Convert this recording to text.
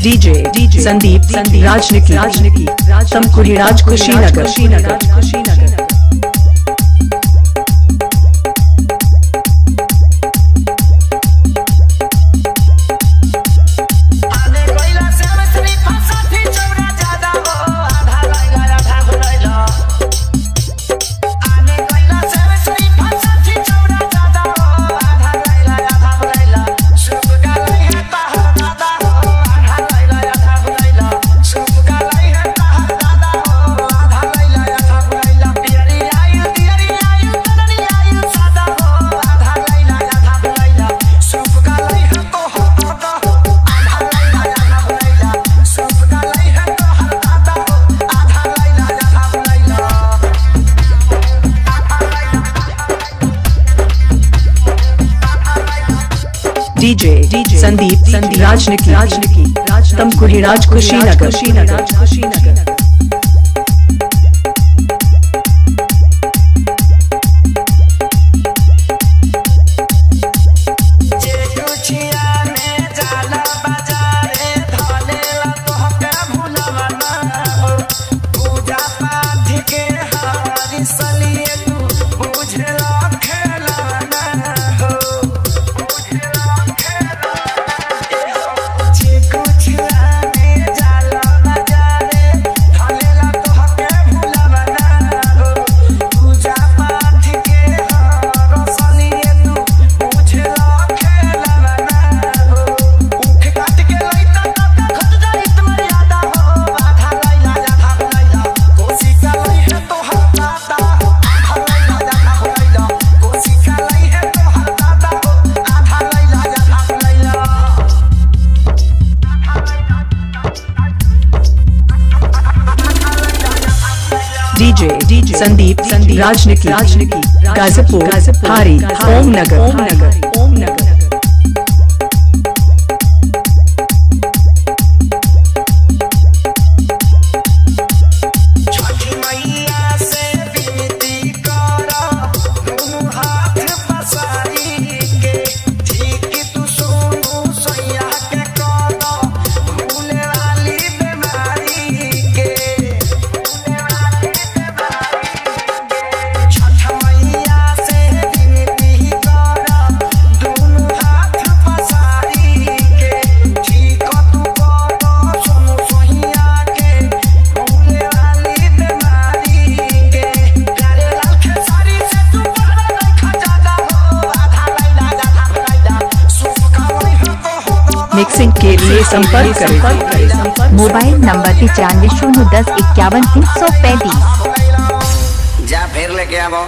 DJ Sandeep राजनिकी तमकुरी राज Kushinagar. DJ Sandeep राजनिकी तमकुरी राज Kushinagar. DJ Sandeep राजनिकी Ghazipur हारी ओम नगर। Mixing के लिए संपर्क करें। Mobile number 95 010 51 335। जा फिर लेके आओ।